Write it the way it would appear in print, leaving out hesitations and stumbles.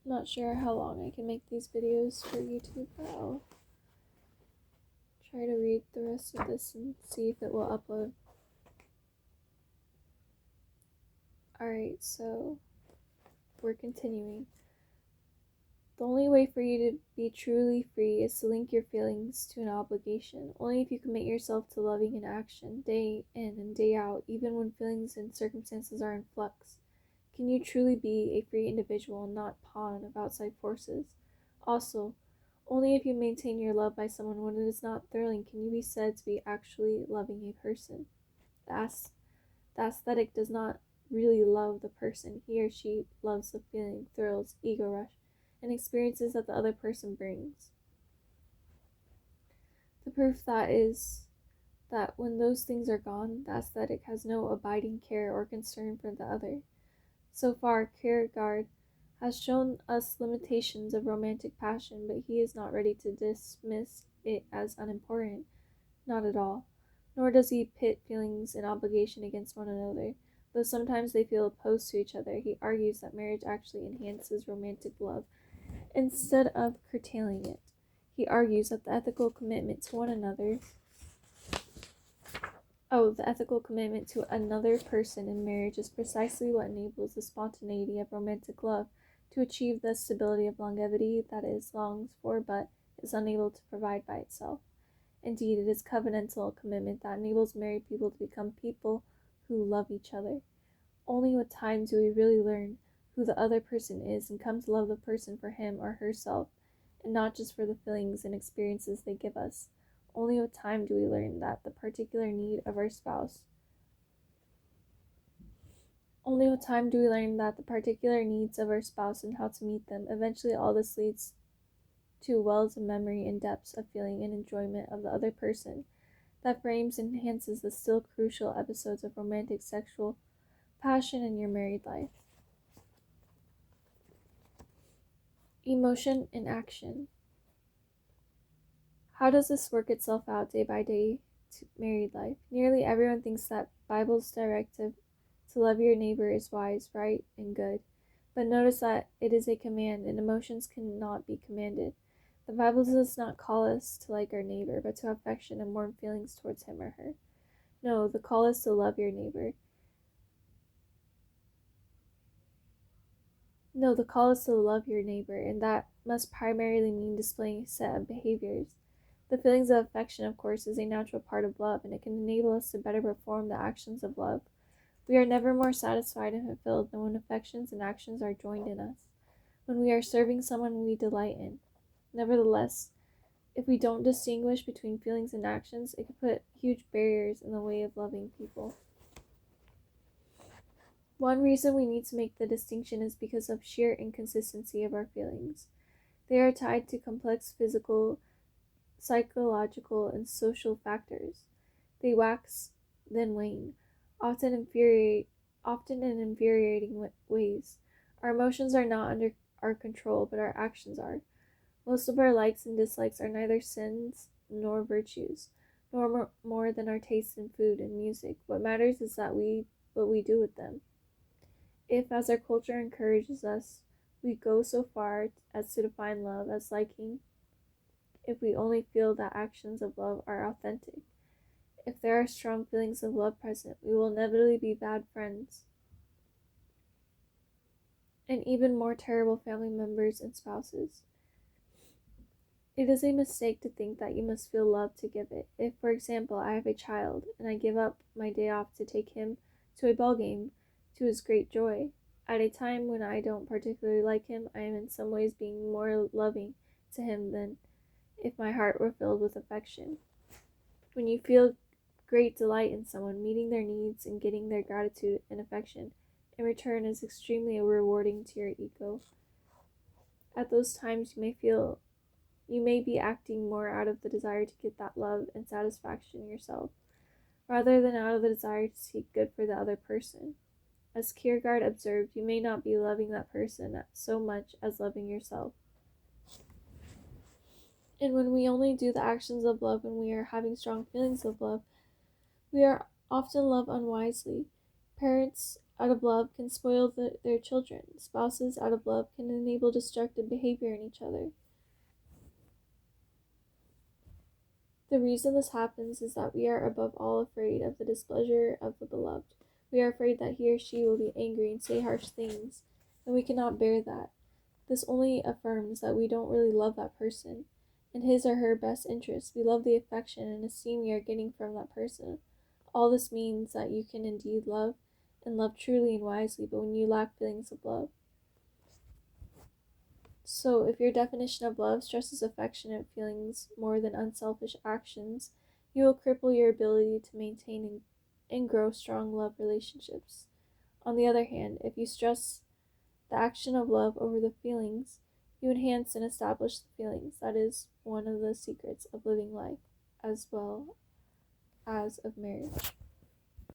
Not sure how long I can make these videos for YouTube, but I'll try to read the rest of this and see if it will upload. Alright, so we're continuing. The only way for you to be truly free is to link your feelings to an obligation. Only if you commit yourself to loving an action, day in and day out, even when feelings and circumstances are in flux, can you truly be a free individual and not pawn of outside forces. Also, only if you maintain your love by someone when it is not thrilling can you be said to be actually loving a person. The aesthetic does not really love the person. He or she loves the feeling, thrills, ego rush, and experiences that the other person brings. The proof that is that when those things are gone, the aesthetic has no abiding care or concern for the other. So far, Kierkegaard has shown us limitations of romantic passion, but he is not ready to dismiss it as unimportant. Not at all. Nor does he pit feelings and obligation against one another. Though sometimes they feel opposed to each other, he argues that marriage actually enhances romantic love instead of curtailing it. He argues that the ethical commitment to another person in marriage is precisely what enables the spontaneity of romantic love to achieve the stability of longevity that it longs for but is unable to provide by itself. Indeed, it is covenantal commitment that enables married people to become people who love each other. Only with time do we really learn who the other person is and come to love the person for him or herself, and not just for the feelings and experiences they give us. Only with time do we learn that the particular need of our spouse Only with time do we learn that the particular needs of our spouse and how to meet them. Eventually, all this leads to wells of memory and depths of feeling and enjoyment of the other person that frames and enhances the still crucial episodes of romantic sexual passion in your married life. Emotion and action. How does this work itself out day by day to married life? Nearly everyone thinks that Bible's directive to love your neighbor is wise, right, and good. But notice that it is a command, and emotions cannot be commanded. The Bible does not call us to like our neighbor, but to have affection and warm feelings towards him or her. No, the call is to love your neighbor. And that must primarily mean displaying a set of behaviors. The feelings of affection, of course, is a natural part of love, and it can enable us to better perform the actions of love. We are never more satisfied and fulfilled than when affections and actions are joined in us, when we are serving someone we delight in. Nevertheless, if we don't distinguish between feelings and actions, it could put huge barriers in the way of loving people. One reason we need to make the distinction is because of sheer inconsistency of our feelings. They are tied to complex physical, psychological, and social factors. They wax, then wane, often in infuriating ways. Our emotions are not under our control, but our actions are. Most of our likes and dislikes are neither sins nor virtues, nor more than our taste in food and music. What matters is what we do with them. If, as our culture encourages us, we go so far as to define love as liking, if we only feel that actions of love are authentic, if there are strong feelings of love present, we will inevitably be bad friends, and even more terrible family members and spouses. It is a mistake to think that you must feel love to give it. If, for example, I have a child, and I give up my day off to take him to a ball game, to his great joy, at a time when I don't particularly like him, I am in some ways being more loving to him than if my heart were filled with affection. When you feel great delight in someone, meeting their needs and getting their gratitude and affection in return is extremely rewarding to your ego. At those times, you may be acting more out of the desire to get that love and satisfaction yourself, rather than out of the desire to seek good for the other person. As Kierkegaard observed, you may not be loving that person so much as loving yourself. And when we only do the actions of love when we are having strong feelings of love, we are often love unwisely. Parents out of love can spoil their children. Spouses out of love can enable destructive behavior in each other. The reason this happens is that we are above all afraid of the displeasure of the beloved. We are afraid that he or she will be angry and say harsh things, and we cannot bear that. This only affirms that we don't really love that person. In his or her best interest, we love the affection and esteem we are getting from that person. All this means that you can indeed love, and love truly and wisely, but when you lack feelings of love. So, if your definition of love stresses affectionate feelings more than unselfish actions, you will cripple your ability to maintain and grow strong love relationships. On the other hand, if you stress the action of love over the feelings, you enhance and establish the feelings. That is one of the secrets of living life as well as of marriage.